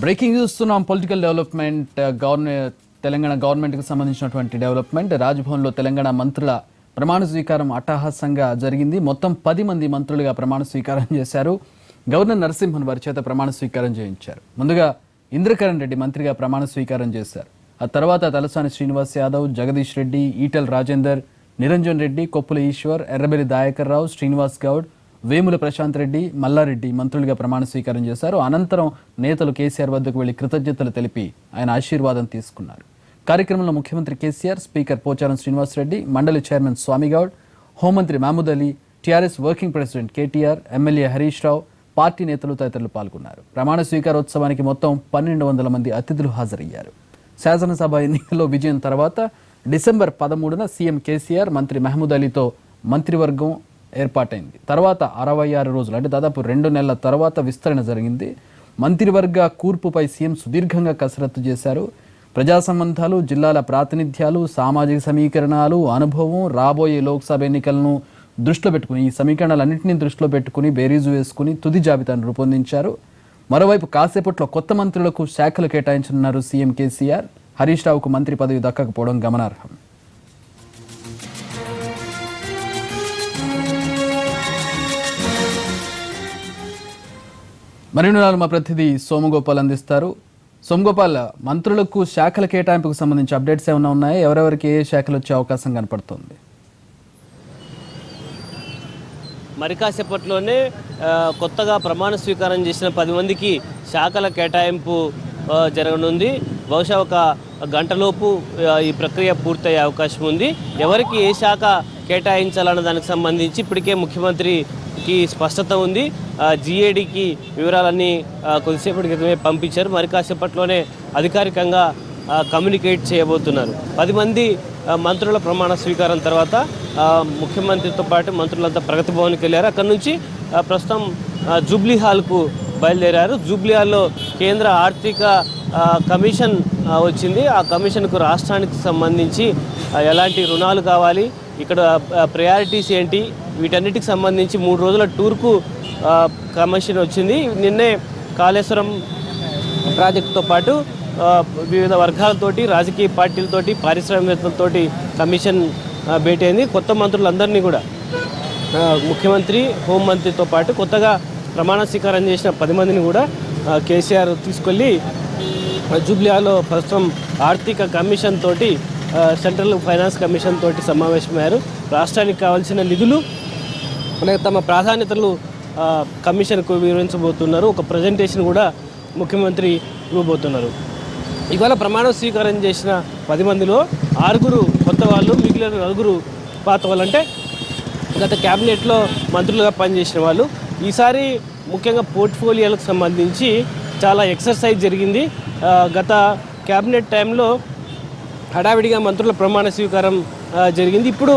Breaking చూస్తున్నాం. Political development Telangana గవర్నమెంట్కి సంబంధించినటువంటి డెవలప్మెంట్. రాజ్భవన్లో తెలంగాణ మంత్రుల ప్రమాణ స్వీకారం అట్టహాసంగా జరిగింది. మొత్తం 10 మంది మంత్రులుగా ప్రమాణ స్వీకారం చేశారు. గవర్నర్ నరసింహన్ వారి చేత ప్రమాణ స్వీకారం చేయించారు. ముందుగా ఇంద్రకరణ్ రెడ్డి మంత్రిగా ప్రమాణ స్వీకారం చేశారు. ఆ తర్వాత తలసాని శ్రీనివాస్ యాదవ్, జగదీష్ రెడ్డి, ఈటెల రాజేందర్, నిరంజన్ రెడ్డి, కొప్పుల ఈశ్వర్, ఎర్రబెల్లి దయాకర్ రావు, శ్రీనివాస్ గౌడ్, వేముల ప్రశాంత్ రెడ్డి, మల్లారెడ్డి మంత్రులుగా ప్రమాణ స్వీకారం చేశారు. అనంతరం నేతలు కేసీఆర్ వద్దకు వెళ్లి కృతజ్ఞతలు తెలిపి ఆయన ఆశీర్వాదం తీసుకున్నారు. కార్యక్రమంలో ముఖ్యమంత్రి కేసీఆర్, స్పీకర్ పోచారం శ్రీనివాసరెడ్డి, మండలి చైర్మన్ స్వామిగౌడ్, హోంమంత్రి Mahmood Ali, TRS working president KTR, MLA Harish Rao, party నేతలు తదితరులు పాల్గొన్నారు. ప్రమాణ స్వీకారోత్సవానికి మొత్తం 1200 మంది అతిథులు హాజరయ్యారు. శాసనసభ ఎన్నికల్లో విజయం తర్వాత డిసెంబర్ 13న సీఎం కేసీఆర్ మంత్రి మహమూద్ అలీతో మంత్రివర్గం ఏర్పాటైంది. తర్వాత 66 రోజులు అంటే దాదాపు 2 నెలల తర్వాత విస్తరణ జరిగింది. మంత్రివర్గ కూర్పుపై సీఎం సుదీర్ఘంగా కసరత్తు చేశారు. ప్రజా సంబంధాలు, జిల్లాల ప్రాతినిధ్యాలు, సామాజిక సమీకరణాలు, అనుభవం, రాబోయే లోక్సభ ఎన్నికలను దృష్టిలో పెట్టుకుని ఈ సమీకరణాలన్నింటినీ దృష్టిలో పెట్టుకుని బేరీజు వేసుకుని తుది జాబితాను రూపొందించారు. మరోవైపు కాసేపట్లో కొత్త మంత్రులకు శాఖలు కేటాయించనున్నారు సీఎం కేసీఆర్. హరీష్ రావుకు మంత్రి పదవి దక్కకపోవడం గమనార్హం. మరిన్ని మా ప్రతినిధి సోమగోపాల్ అందిస్తారు. సోమగోపాల్, మంత్రులకు శాఖల కేటాయింపుకు సంబంధించి అప్డేట్స్ ఏమైనా ఉన్నాయా? ఎవరెవరికి ఏ శాఖలు వచ్చే అవకాశం కనపడుతుంది? మరి కాసేపట్లోనే కొత్తగా ప్రమాణ స్వీకారం చేసిన 10 మందికి శాఖల కేటాయింపు జరగనుంది. బహుశా ఒక గంటలోపు ఈ ప్రక్రియ పూర్తయ్యే అవకాశం ఉంది. ఎవరికి ఏ శాఖ కేటాయించాలన్న దానికి సంబంధించి ఇప్పటికే ముఖ్యమంత్రికి స్పష్టత ఉంది. జీఏడీకి వివరాలన్నీ కొద్దిసేపటి క్రితమే పంపించారు. మరి కాసేపట్లోనే అధికారికంగా కమ్యూనికేట్ చేయబోతున్నారు. 10 మంది మంత్రుల ప్రమాణ స్వీకారం తర్వాత ముఖ్యమంత్రితో పాటు మంత్రులంతా ప్రగతి భవన్కి వెళ్ళారు. అక్కడి నుంచి ప్రస్తుతం జూబ్లీ హాల్కు బయలుదేరారు. జూబ్లీ హాల్లో కేంద్ర ఆర్థిక కమిషన్ వచ్చింది. ఆ కమిషన్కు రాష్ట్రానికి సంబంధించి ఎలాంటి రుణాలు కావాలి, ఇక్కడ ప్రయారిటీస్ ఏంటి, వీటన్నిటికి సంబంధించి 3 రోజుల టూర్కు కమిషన్ వచ్చింది. నిన్నే కాళేశ్వరం ప్రాజెక్టుతో పాటు వివిధ వర్గాలతోటి, రాజకీయ పార్టీలతోటి, పారిశ్రామికవేత్తలతోటి కమిషన్ భేటీ అయింది. కొత్త మంత్రులందరినీ కూడా ముఖ్యమంత్రి, హోంమంత్రితో పాటు కొత్తగా ప్రమాణ స్వీకారం చేసిన 10 మందిని కూడా కేసీఆర్ తీసుకెళ్ళి జూబ్లీహాల్లో ప్రస్తుతం ఆర్థిక కమిషన్ తోటి, సెంట్రల్ ఫైనాన్స్ కమిషన్ తోటి సమావేశమయ్యారు. రాష్ట్రానికి కావాల్సిన నిధులు అలాగే తమ ప్రాధాన్యతలు కమిషన్కు వివరించబోతున్నారు. ఒక ప్రజెంటేషన్ కూడా ముఖ్యమంత్రి ఇవ్వబోతున్నారు. ఇవాళ ప్రమాణ స్వీకారం చేసిన 10 మందిలో 6 కొత్త వాళ్ళు, మిగిలిన 4 పాత వాళ్ళు, అంటే గత క్యాబినెట్లో మంత్రులుగా పనిచేసిన వాళ్ళు. ఈసారి ముఖ్యంగా పోర్ట్ఫోలియోలకు సంబంధించి చాలా ఎక్సర్సైజ్ జరిగింది. గత క్యాబినెట్ టైంలో హడావిడిగా మంత్రుల ప్రమాణ స్వీకారం జరిగింది. ఇప్పుడు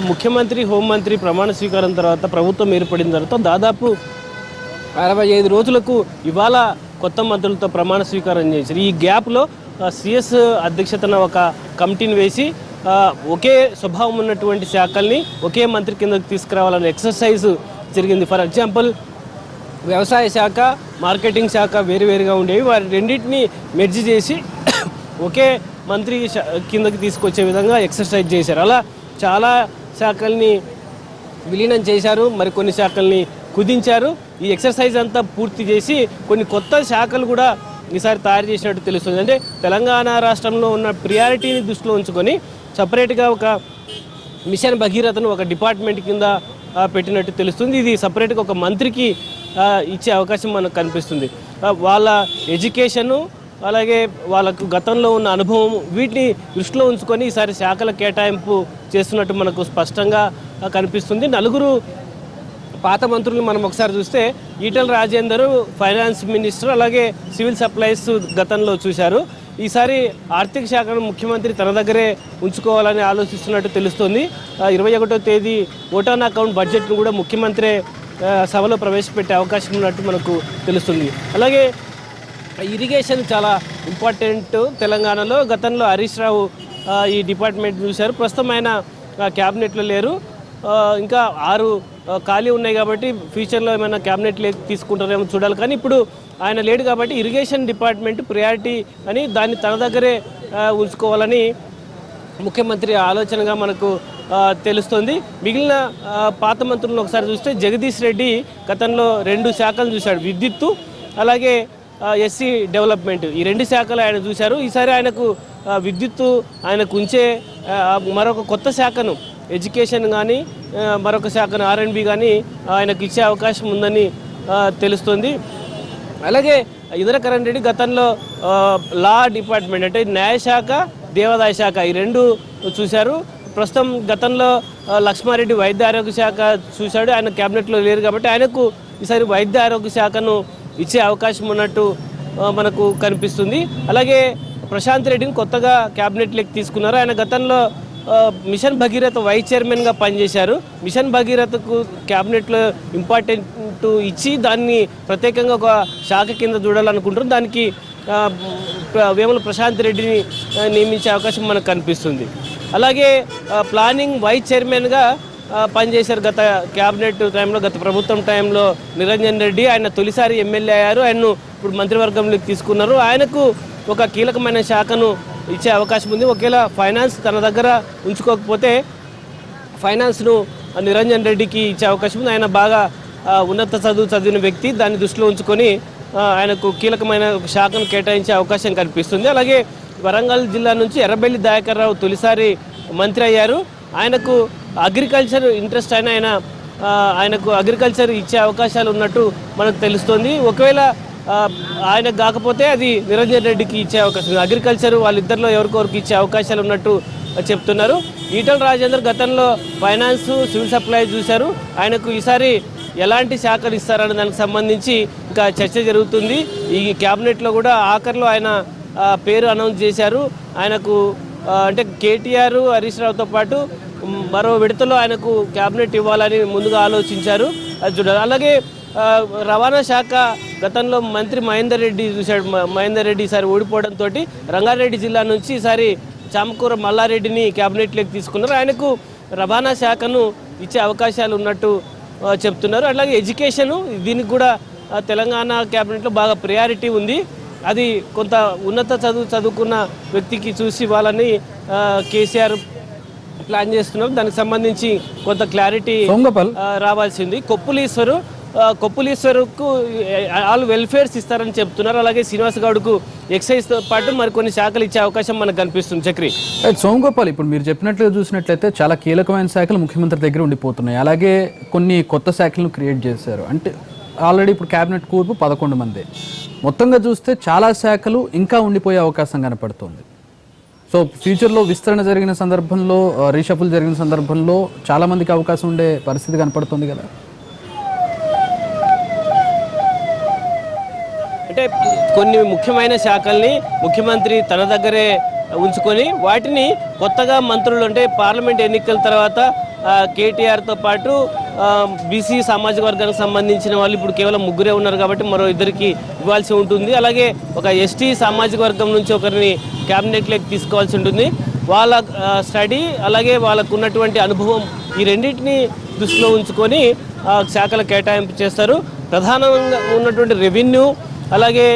ముఖ్యమంత్రి, హోంమంత్రి ప్రమాణ స్వీకారం తర్వాత, ప్రభుత్వం ఏర్పడిన తర్వాత దాదాపు 65 రోజులకు ఇవాళ కొత్త మంత్రులతో ప్రమాణ స్వీకారం చేశారు. ఈ గ్యాప్లో సిఎస్ అధ్యక్షతన ఒక కమిటీని వేసి ఒకే స్వభావం ఉన్నటువంటి శాఖల్ని ఒకే మంత్రి కిందకు తీసుకురావాలనే ఎక్సర్సైజ్ జరిగింది. ఫర్ ఎగ్జాంపుల్, వ్యవసాయ శాఖ, మార్కెటింగ్ శాఖ వేరువేరుగా ఉండేవి. వారి రెండింటినీ మెర్జ్ చేసి ఒకే మంత్రి కిందకి తీసుకొచ్చే విధంగా ఎక్సర్సైజ్ చేశారు. అలా చాలా శాఖల్ని విలీనం చేశారు, మరికొన్ని శాఖల్ని కుదించారు. ఈ ఎక్సర్సైజ్ అంతా పూర్తి చేసి కొన్ని కొత్త శాఖలు కూడా ఈసారి తయారు చేసినట్టు తెలుస్తుంది. అంటే తెలంగాణ రాష్ట్రంలో ఉన్న ప్రియారిటీని దృష్టిలో ఉంచుకొని సపరేట్గా ఒక మిషన్ భగీరథను ఒక డిపార్ట్మెంట్ కింద పెట్టినట్టు తెలుస్తుంది. ఇది సపరేట్గా ఒక మంత్రికి ఇచ్చే అవకాశం మనకు కనిపిస్తుంది. వాళ్ళ ఎడ్యుకేషను అలాగే వాళ్ళకు గతంలో ఉన్న అనుభవం వీటిని దృష్టిలో ఉంచుకొని ఈసారి శాఖల కేటాయింపు చేస్తున్నట్టు మనకు స్పష్టంగా కనిపిస్తుంది. 4 పాత మంత్రులు మనం ఒకసారి చూస్తే ఈటెల రాజేందర్ ఫైనాన్స్ మినిస్టర్, అలాగే సివిల్ సప్లైస్ గతంలో చూశారు. ఈసారి ఆర్థిక శాఖను ముఖ్యమంత్రి తన దగ్గరే ఉంచుకోవాలని ఆలోచిస్తున్నట్టు తెలుస్తోంది. 21వ తేదీ ఓటాన్ అకౌంట్ బడ్జెట్ను కూడా ముఖ్యమంత్రి సభలో ప్రవేశపెట్టే అవకాశం ఉన్నట్టు మనకు తెలుస్తుంది. అలాగే ఇరిగేషన్ చాలా ఇంపార్టెంట్ తెలంగాణలో. గతంలో హరీష్ రావు ఈ డిపార్ట్మెంట్ చూశారు. ప్రస్తుతం ఆయన క్యాబినెట్లో లేరు. ఇంకా 6 ఖాళీ ఉన్నాయి కాబట్టి ఫ్యూచర్లో ఏమైనా క్యాబినెట్ తీసుకుంటారేమో చూడాలి. కానీ ఇప్పుడు ఆయన లేడు కాబట్టి ఇరిగేషన్ డిపార్ట్మెంట్ ప్రయారిటీ అని దాన్ని తన దగ్గరే ఉంచుకోవాలని ముఖ్యమంత్రి ఆలోచనగా మనకు తెలుస్తుంది. మిగిలిన పాత మంత్రులను ఒకసారి చూస్తే జగదీష్ రెడ్డి గతంలో 2 శాఖలు చూశాడు, విద్యుత్తు అలాగే ఎస్సీ డెవలప్మెంట్. ఈ 2 శాఖలు ఆయన చూశారు. ఈసారి ఆయనకు విద్యుత్తు ఆయనకు ఉంచే మరొక కొత్త శాఖను ఎడ్యుకేషన్ కానీ మరొక శాఖను R&B కానీ ఆయనకు ఇచ్చే అవకాశం ఉందని తెలుస్తుంది. అలాగే ఇంద్రకరణ్ రెడ్డి గతంలో లా డిపార్ట్మెంట్ అంటే న్యాయశాఖ, దేవాదాయ శాఖ ఈ 2 చూశారు. ప్రస్తుతం గతంలో లక్ష్మారెడ్డి వైద్య ఆరోగ్య శాఖ చూశాడు. ఆయన క్యాబినెట్లో లేరు కాబట్టి ఆయనకు ఈసారి వైద్య ఆరోగ్య శాఖను ఇచ్చే అవకాశం ఉన్నట్టు మనకు కనిపిస్తుంది. అలాగే ప్రశాంత్ రెడ్డిని కొత్తగా క్యాబినెట్లోకి తీసుకున్నారు. ఆయన గతంలో మిషన్ భగీరథ వైస్ చైర్మన్గా పనిచేశారు. మిషన్ భగీరథకు క్యాబినెట్లో ఇంపార్టెంట్ ఇచ్చి దాన్ని ప్రత్యేకంగా ఒక శాఖ కింద చూడాలనుకుంటారు. దానికి వేముల ప్రశాంత్ రెడ్డిని నియమించే అవకాశం మనకు కనిపిస్తుంది. అలాగే ప్లానింగ్ వైస్ చైర్మన్గా పనిచేశారు గత క్యాబినెట్ టైంలో, గత ప్రభుత్వం టైంలో నిరంజన్ రెడ్డి. ఆయన తొలిసారి ఎమ్మెల్యే అయ్యారు. ఆయన్ను ఇప్పుడు మంత్రివర్గంలోకి తీసుకున్నారు. ఆయనకు ఒక కీలకమైన శాఖను ఇచ్చే అవకాశం ఉంది. ఒకవేళ ఫైనాన్స్ తన దగ్గర ఉంచుకోకపోతే ఫైనాన్స్ను నిరంజన్ రెడ్డికి ఇచ్చే అవకాశం ఉంది. ఆయన బాగా ఉన్నత చదివిన వ్యక్తి. దాన్ని దృష్టిలో ఉంచుకొని ఆయనకు కీలకమైన శాఖను కేటాయించే అవకాశం కనిపిస్తుంది. అలాగే వరంగల్ జిల్లా నుంచి ఎర్రబెల్లి దయాకర్ రావు తొలిసారి మంత్రి అయ్యారు. ఆయనకు అగ్రికల్చర్ ఇంట్రెస్ట్ అయిన ఆయనకు అగ్రికల్చర్ ఇచ్చే అవకాశాలు ఉన్నట్టు మనకు తెలుస్తుంది. ఒకవేళ ఆయనకు కాకపోతే అది నిరంజన్ రెడ్డికి ఇచ్చే అవకాశం, అగ్రికల్చర్ వాళ్ళిద్దరిలో ఎవరికొరికి ఇచ్చే అవకాశాలు ఉన్నట్టు చెప్తున్నారు. ఈటెల రాజేందర్ గతంలో ఫైనాన్స్, సివిల్ సప్లై చూశారు. ఆయనకు ఈసారి ఎలాంటి శాఖలు ఇస్తారనే దానికి సంబంధించి ఇంకా చర్చ జరుగుతుంది. ఈ క్యాబినెట్లో కూడా ఆఖరిలో ఆయన పేరు అనౌన్స్ చేశారు. ఆయనకు అంటే కేటీఆర్, హరీష్ రావుతో పాటు మరో విడతలో ఆయనకు క్యాబినెట్ ఇవ్వాలని ముందుగా ఆలోచించారు. అది చూడాలి. అలాగే రవాణా శాఖ గతంలో మంత్రి మహేందర్ రెడ్డి చూశాడు. మహేందర్ రెడ్డి ఈసారి ఓడిపోవడంతో రంగారెడ్డి జిల్లా నుంచి ఈసారి చామకూర మల్లారెడ్డిని క్యాబినెట్లోకి తీసుకున్నారు. ఆయనకు రవాణా శాఖను ఇచ్చే అవకాశాలు ఉన్నట్టు చెప్తున్నారు. అలాగే ఎడ్యుకేషను, దీనికి కూడా తెలంగాణ క్యాబినెట్లో బాగా ప్రయారిటీ ఉంది. అది కొంత ఉన్నత చదువుకున్న వ్యక్తికి చూసి వాళ్ళని కేసీఆర్ ప్లాన్ చేస్తున్నారు. దానికి సంబంధించి కొంత క్లారిటీ రావాల్సింది. కొప్పులీశ్వరుకు ఆల్ వెల్ఫేర్స్ ఇస్తారని చెప్తున్నారు. అలాగే శ్రీనివాస్ గౌడ్కు ఎక్సైజ్తో పాటు మరికొన్ని శాఖలు ఇచ్చే అవకాశం మనకు కనిపిస్తుంది. చక్రి సోమగోపాల్, ఇప్పుడు మీరు చెప్పినట్లుగా చూసినట్లయితే చాలా కీలకమైన శాఖలు ముఖ్యమంత్రి దగ్గర ఉండిపోతున్నాయి. అలాగే కొన్ని కొత్త శాఖలను క్రియేట్ చేశారు. అంటే ఆల్రెడీ ఇప్పుడు క్యాబినెట్ కూర్పు 11 మంది. మొత్తంగా చూస్తే చాలా శాఖలు ఇంకా ఉండిపోయే అవకాశం కనపడుతుంది. సో ఫ్యూచర్లో విస్తరణ జరిగిన సందర్భంలో, రీషఫుల్ జరిగిన సందర్భంలో చాలా మందికి అవకాశం ఉండే పరిస్థితి కనపడుతుంది కదా. అంటే కొన్ని ముఖ్యమైన శాఖల్ని ముఖ్యమంత్రి తన దగ్గరే ఉంచుకొని వాటిని కొత్తగా మంత్రులు అంటే పార్లమెంట్ ఎన్నికల తర్వాత కేటీఆర్తో పాటు బీసీ సామాజిక వర్గానికి సంబంధించిన వాళ్ళు ఇప్పుడు కేవలం 3 ఉన్నారు కాబట్టి మరో 2కి ఇవ్వాల్సి ఉంటుంది. అలాగే ఒక ఎస్టీ సామాజిక వర్గం నుంచి ఒకరిని క్యాబినెట్లోకి తీసుకోవాల్సి ఉంటుంది. వాళ్ళ స్టడీ అలాగే వాళ్ళకు ఉన్నటువంటి అనుభవం ఈ రెండింటిని దృష్టిలో ఉంచుకొని శాఖల కేటాయింపు చేస్తారు. ప్రధానంగా ఉన్నటువంటి రెవెన్యూ అలాగే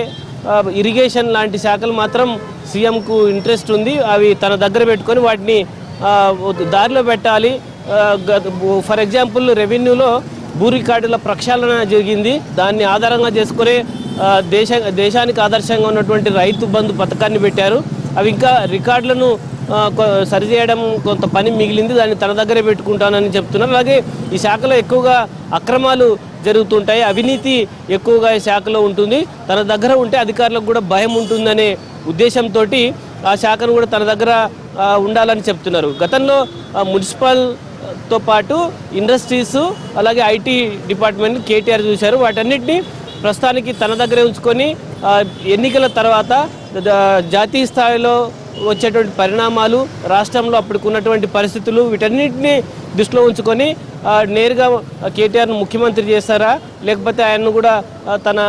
ఇరిగేషన్ లాంటి శాఖలు మాత్రం సీఎంకు ఇంట్రెస్ట్ ఉంది. అవి తన దగ్గర పెట్టుకొని వాటిని దారిలో పెట్టాలి. ఫర్ ఎగ్జాంపుల్ రెవెన్యూలో భూ రికార్డుల ప్రక్షాళన జరిగింది. దాన్ని ఆధారంగా చేసుకునే దేశానికి ఆదర్శంగా ఉన్నటువంటి రైతు బంధు పథకాన్ని పెట్టారు. అవి ఇంకా రికార్డులను సరిచేయడం కొంత పని మిగిలింది. దాన్ని తన దగ్గరే పెట్టుకుంటానని చెప్తున్నారు. అలాగే ఈ శాఖలో ఎక్కువగా అక్రమాలు జరుగుతుంటాయి, అవినీతి ఎక్కువగా ఈ శాఖలో ఉంటుంది. తన దగ్గర ఉంటే అధికారులకు కూడా భయం ఉంటుందనే ఉద్దేశంతో ఆ శాఖను కూడా తన దగ్గర ఉండాలని చెప్తున్నారు. గతంలో మున్సిపల్ తో పాటు ఇండస్ట్రీస్ అలాగే ఐటీ డిపార్ట్మెంట్ కేటీఆర్ చూశారు. వాటన్నిటిని ప్రస్తుతానికి తన దగ్గరే ఉంచుకొని ఎన్నికల తర్వాత జాతీయ స్థాయిలో వచ్చేటువంటి పరిణామాలు, రాష్ట్రంలో అప్పటికున్నటువంటి పరిస్థితులు, వీటన్నిటిని దృష్టిలో ఉంచుకొని నేరుగా కేటీఆర్ను ముఖ్యమంత్రి చేస్తారా, లేకపోతే ఆయన్ను కూడా తన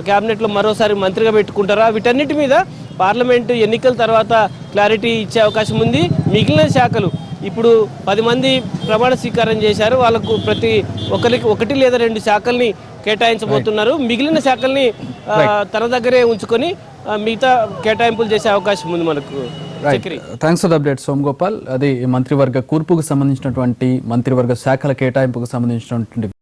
క్యాబినెట్లో మరోసారి మంత్రిగా పెట్టుకుంటారా, వీటన్నిటి మీద పార్లమెంటు ఎన్నికల తర్వాత క్లారిటీ ఇచ్చే అవకాశం ఉంది. మిగిలిన శాఖలు ఇప్పుడు 10 మంది ప్రమాణ స్వీకారం చేశారు. వాళ్ళకు ప్రతి ఒక్కరికి 1 లేదా 2 శాఖల్ని కేటాయించబోతున్నారు. మిగిలిన శాఖల్ని తన దగ్గరే ఉంచుకొని మిగతా కేటాయింపులు చేసే అవకాశం ఉంది మనకు. Thanks for the update Som Gopal. అది మంత్రివర్గ కూర్పుకు సంబంధించినటువంటి మంత్రివర్గ శాఖల కేటాయింపుకు సంబంధించినటువంటి